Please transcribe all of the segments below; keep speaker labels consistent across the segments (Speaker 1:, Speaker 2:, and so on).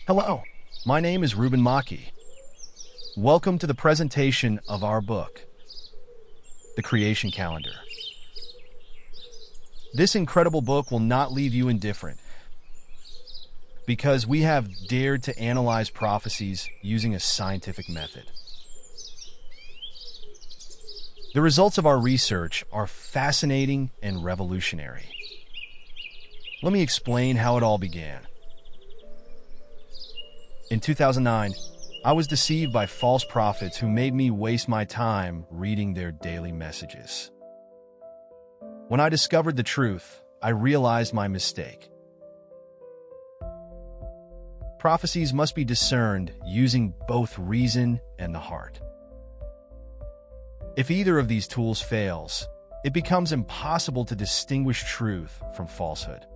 Speaker 1: Hello, my name is Ruben Maki. Welcome to the presentation of our book, The Creation Calendar. This incredible book will not leave you indifferent because we have dared to analyze prophecies using a scientific method. The results of our research are fascinating and revolutionary. Let me explain how it all began. In 2009, I was deceived by false prophets who made me waste my time reading their daily messages. When I discovered the truth, I realized my mistake. Prophecies must be discerned using both reason and the heart. If either of these tools fails, it becomes impossible to distinguish truth from falsehood.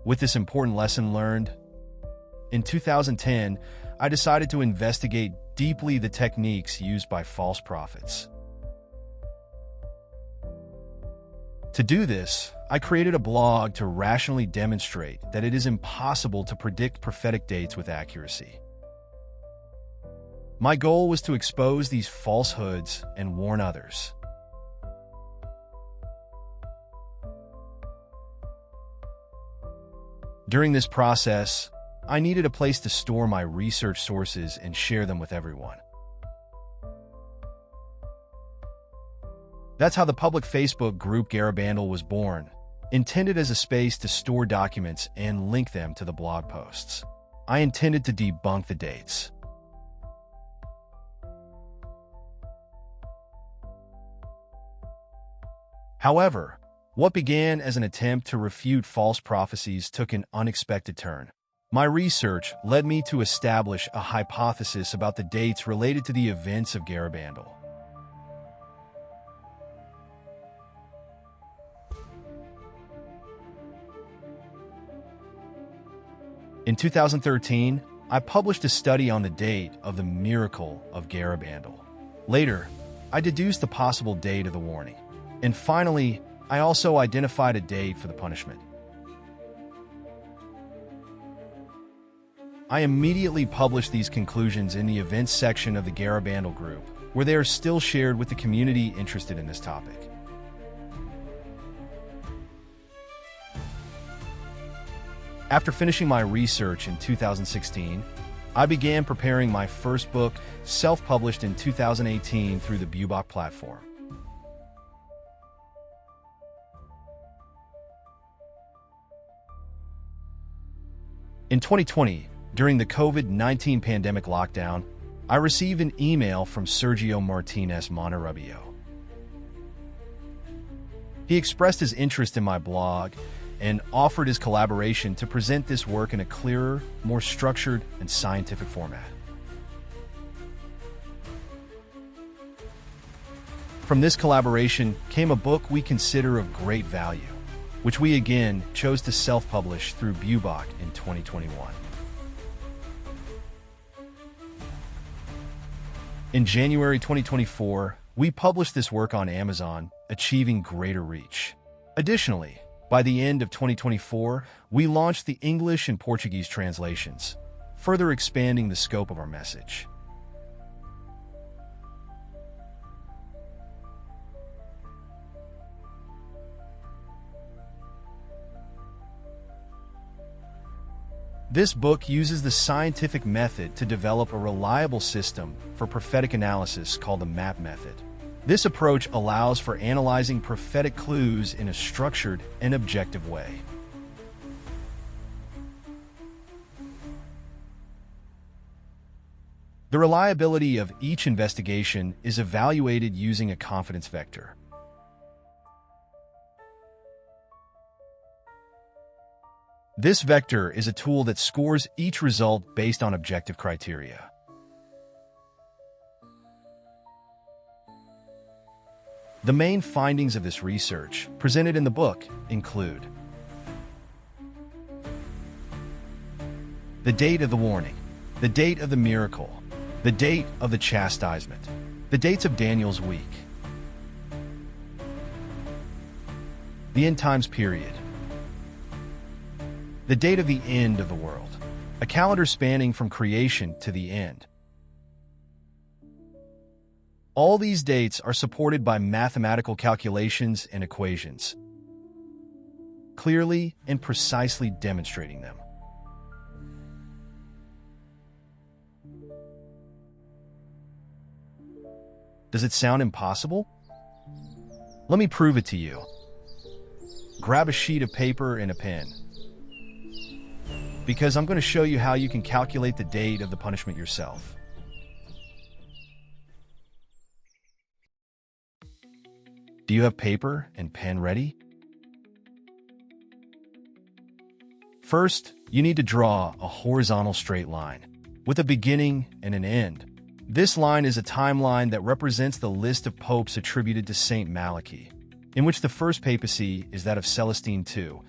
Speaker 1: With this important lesson learned, in 2010, I decided to investigate deeply the techniques used by false prophets. To do this, I created a blog to rationally demonstrate that it is impossible to predict prophetic dates with accuracy. My goal was to expose these falsehoods and warn others. During this process, I needed a place to store my research sources and share them with everyone. That's how the public Facebook group Garabandal was born, intended as a space to store documents and link them to the blog posts. I intended to debunk the dates. However, what began as an attempt to refute false prophecies took an unexpected turn. My research led me to establish a hypothesis about the dates related to the events of Garabandal. In 2013, I published a study on the date of the miracle of Garabandal. Later, I deduced the possible date of the warning. And finally, I also identified a date for the punishment. I immediately published these conclusions in the events section of the Garabandal group, where they are still shared with the community interested in this topic. After finishing my research in 2016, I began preparing my first book, self-published in 2018 through the Bubok platform. In 2020, during the COVID-19 pandemic lockdown, I received an email from Sergio Martinez Monterrubio. He expressed his interest in my blog and offered his collaboration to present this work in a clearer, more structured, and scientific format. From this collaboration came a book we consider of great value, which we again chose to self-publish through Bubok in 2021. In January 2024, we published this work on Amazon, achieving greater reach. Additionally, by the end of 2024, we launched the English and Portuguese translations, further expanding the scope of our message. This book uses the scientific method to develop a reliable system for prophetic analysis called the MAP method. This approach allows for analyzing prophetic clues in a structured and objective way. The reliability of each investigation is evaluated using a confidence vector. This vector is a tool that scores each result based on objective criteria. The main findings of this research, presented in the book, include the date of the warning, the date of the miracle, the date of the chastisement, the dates of Daniel's week, the end times period, the date of the end of the world, a calendar spanning from creation to the end. All these dates are supported by mathematical calculations and equations, clearly and precisely demonstrating them. Does it sound impossible? Let me prove it to you. Grab a sheet of paper and a pen, because I'm going to show you how you can calculate the date of the punishment yourself. Do you have paper and pen ready? First, you need to draw a horizontal straight line with a beginning and an end. This line is a timeline that represents the list of popes attributed to Saint Malachy, in which the first papacy is that of Celestine II,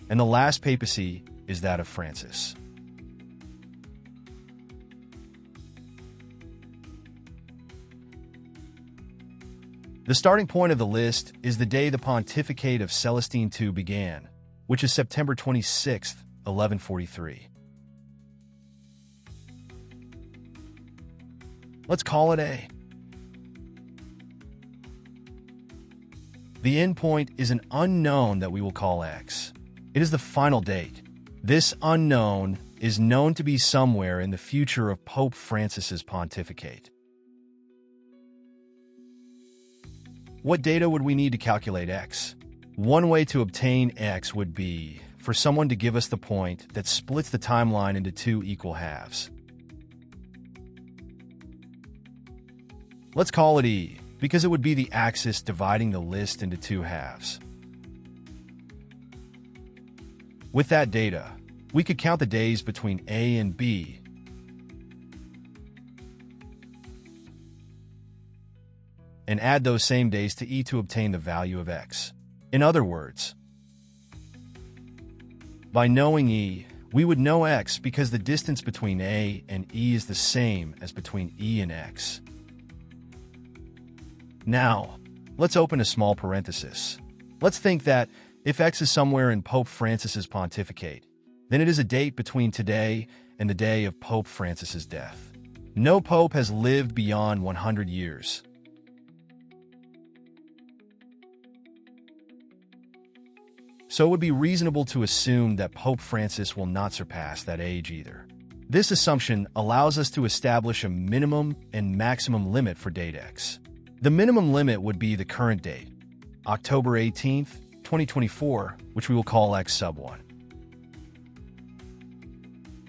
Speaker 1: and the last papacy is that of Francis. The starting point of the list is the day the pontificate of Celestine II began, which is September 26, 1143. Let's call it A. The end point is an unknown that we will call X. It is the final date. This unknown is known to be somewhere in the future of Pope Francis's pontificate. What data would we need to calculate X? One way to obtain X would be for someone to give us the point that splits the timeline into two equal halves. Let's call it E, because it would be the axis dividing the list into two halves. With that data, we could count the days between A and B, and add those same days to E to obtain the value of X. In other words, by knowing E, we would know X because the distance between A and E is the same as between E and X. Now, let's open a small parenthesis. Let's think that if X is somewhere in Pope Francis's pontificate, then it is a date between today and the day of Pope Francis's death. No pope has lived beyond 100 years. So it would be reasonable to assume that Pope Francis will not surpass that age either. This assumption allows us to establish a minimum and maximum limit for date X. The minimum limit would be the current date, October 18th, 2024, which we will call X sub 1.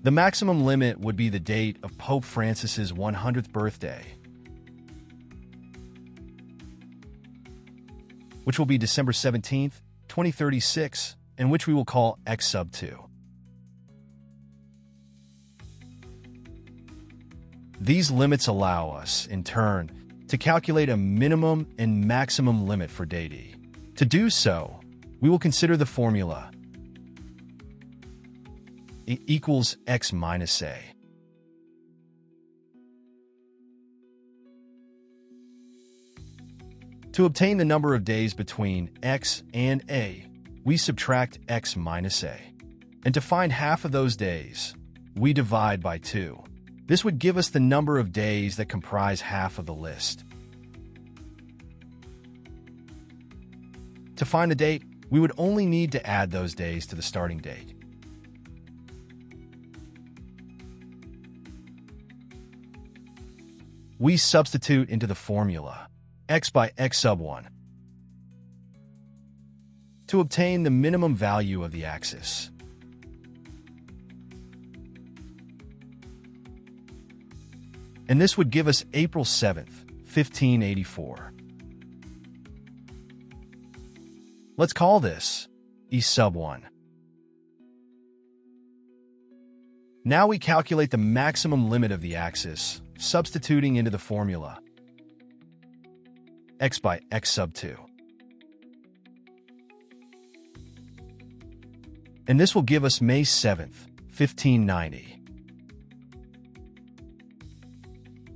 Speaker 1: The maximum limit would be the date of Pope Francis's 100th birthday, which will be December 17th, 2036, and which we will call X sub 2. These limits allow us, in turn, to calculate a minimum and maximum limit for date E. To do so, we will consider the formula E equals X minus A. To obtain the number of days between X and A, we subtract X minus A. And to find half of those days, we divide by 2. This would give us the number of days that comprise half of the list. To find the date, we would only need to add those days to the starting date. We substitute into the formula X by X sub 1 to obtain the minimum value of the axis. And this would give us April 7th, 1584. Let's call this E sub 1. Now we calculate the maximum limit of the axis, substituting into the formula X by X sub 2. and this will give us May 7th, 1590.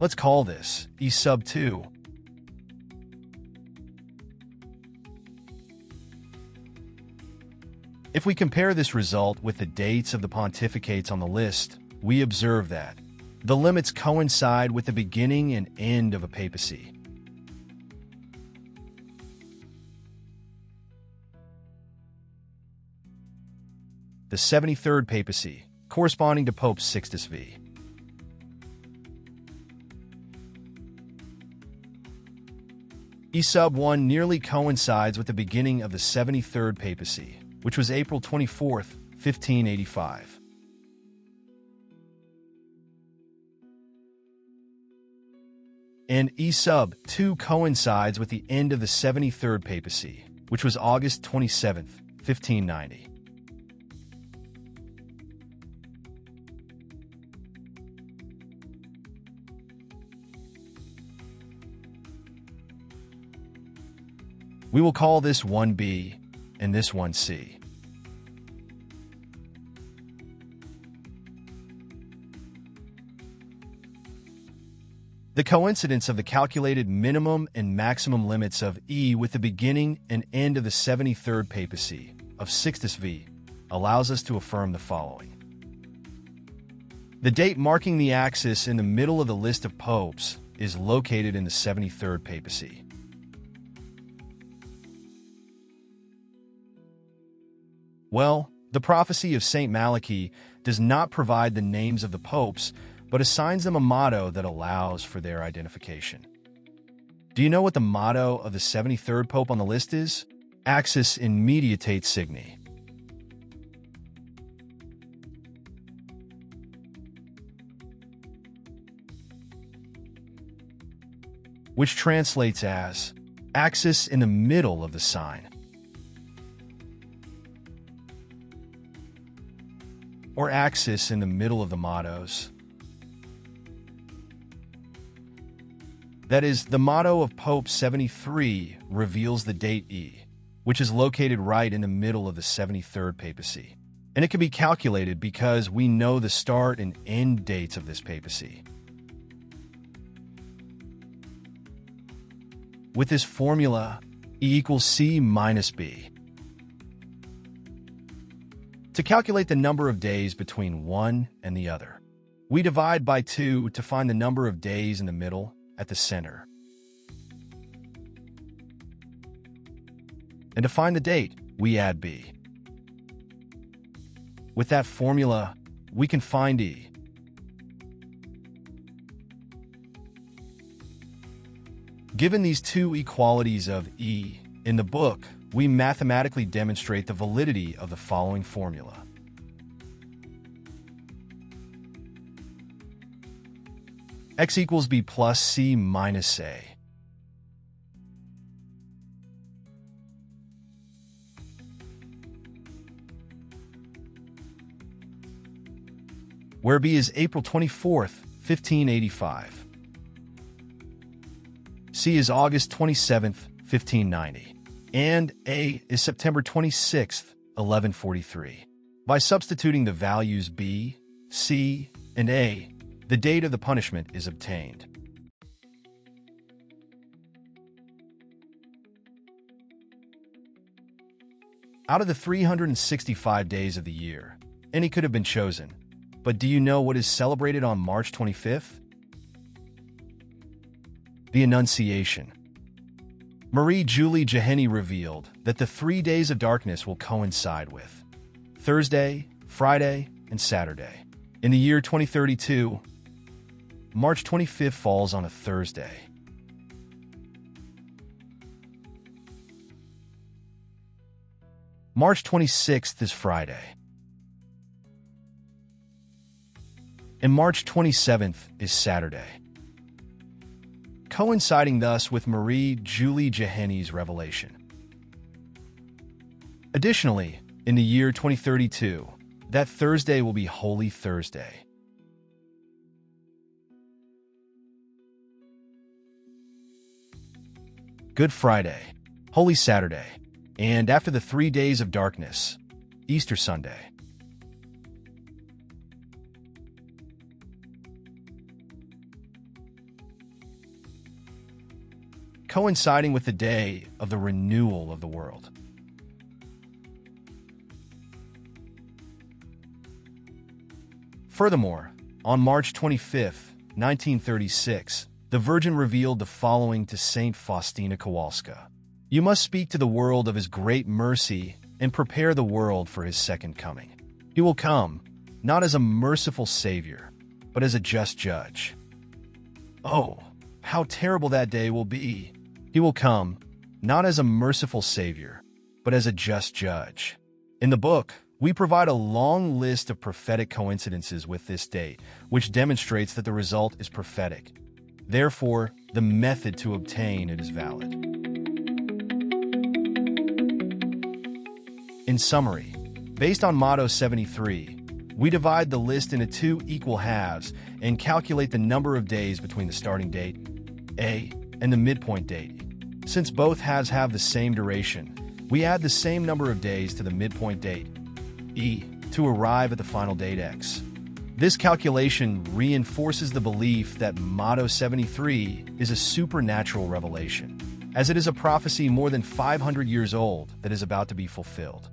Speaker 1: Let's call this E sub 2. If we compare this result with the dates of the pontificates on the list, we observe that the limits coincide with the beginning and end of a papacy. The 73rd papacy, corresponding to Pope Sixtus V. E sub 1 nearly coincides with the beginning of the 73rd papacy, which was April 24th, 1585. And E sub 2 coincides with the end of the 73rd papacy, which was August 27th, 1590. We will call this 1b and this 1c. The coincidence of the calculated minimum and maximum limits of E with the beginning and end of the 73rd papacy of Sixtus V allows us to affirm the following. The date marking the axis in the middle of the list of popes is located in the 73rd papacy. Well, the prophecy of St. Malachi does not provide the names of the popes, but assigns them a motto that allows for their identification. Do you know what the motto of the 73rd Pope on the list is? Axis in mediatate signi. Which translates as axis in the middle of the sign. Or axis in the middle of the mottos. That is, the motto of Pope 73 reveals the date E, which is located right in the middle of the 73rd papacy. And it can be calculated because we know the start and end dates of this papacy. With this formula, E equals C minus B. To calculate the number of days between one and the other, we divide by 2 to find the number of days in the middle at the center. And to find the date, we add B. With that formula, we can find E. Given these two equalities of E in the book, we mathematically demonstrate the validity of the following formula. X equals B plus C minus A. Where B is April 24th, 1585. C is August 27th, 1590. And A is September 26th, 1143. By substituting the values B, C, and A, the date of the punishment is obtained. Out of the 365 days of the year, any could have been chosen. But do you know what is celebrated on March 25th? The Annunciation. Marie Julie Jeheni revealed that the 3 days of darkness will coincide with Thursday, Friday, and Saturday. In the year 2032, March 25th falls on a Thursday. March 26th is Friday. And March 27th is Saturday. Coinciding thus with Marie Julie Jeheni's revelation. Additionally, in the year 2032, that Thursday will be Holy Thursday. Good Friday, Holy Saturday, and after the 3 days of darkness, Easter Sunday. Coinciding with the day of the renewal of the world. Furthermore, on March 25, 1936, the Virgin revealed the following to Saint Faustina Kowalska. You must speak to the world of his great mercy and prepare the world for his second coming. He will come, not as a merciful savior, but as a just judge. Oh, how terrible that day will be! He will come, not as a merciful savior, but as a just judge. In the book, we provide a long list of prophetic coincidences with this date, which demonstrates that the result is prophetic. Therefore, the method to obtain it is valid. In summary, based on Motto 73, we divide the list into two equal halves and calculate the number of days between the starting date, A, and the midpoint date. Since both halves have the same duration, we add the same number of days to the midpoint date, E, to arrive at the final date X. This calculation reinforces the belief that Motto 73 is a supernatural revelation, as it is a prophecy more than 500 years old that is about to be fulfilled.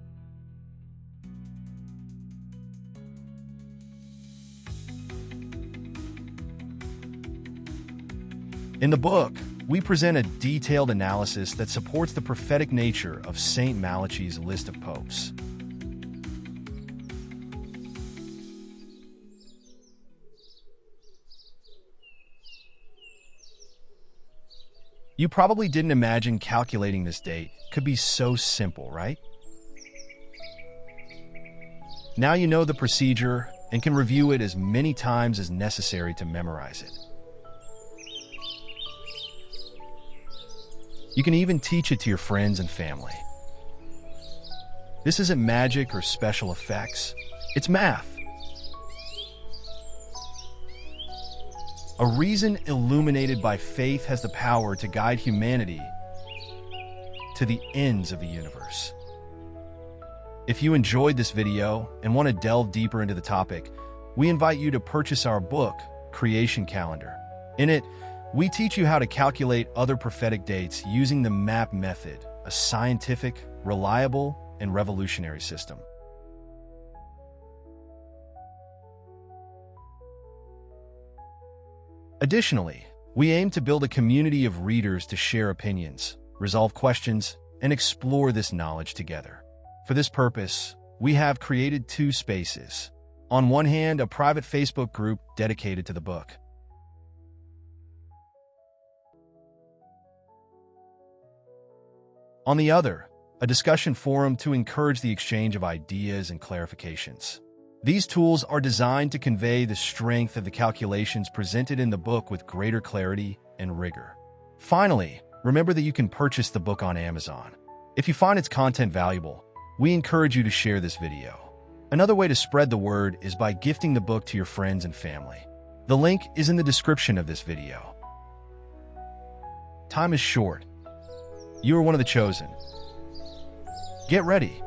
Speaker 1: In the book, we present a detailed analysis that supports the prophetic nature of Saint Malachi's list of popes. You probably didn't imagine calculating this date could be so simple, right? Now you know the procedure and can review it as many times as necessary to memorize it. You can even teach it to your friends and family. This isn't magic or special effects, it's math. A reason illuminated by faith has the power to guide humanity to the ends of the universe. If you enjoyed this video and want to delve deeper into the topic, we invite you to purchase our book, Creation Calendar. In it, we teach you how to calculate other prophetic dates using the MAP method, a scientific, reliable, and revolutionary system. Additionally, we aim to build a community of readers to share opinions, resolve questions, and explore this knowledge together. For this purpose, we have created two spaces. On one hand, a private Facebook group dedicated to the book. On the other, a discussion forum to encourage the exchange of ideas and clarifications. These tools are designed to convey the strength of the calculations presented in the book with greater clarity and rigor. Finally, remember that you can purchase the book on Amazon. If you find its content valuable, we encourage you to share this video. Another way to spread the word is by gifting the book to your friends and family. The link is in the description of this video. Time is short. You are one of the chosen. Get ready.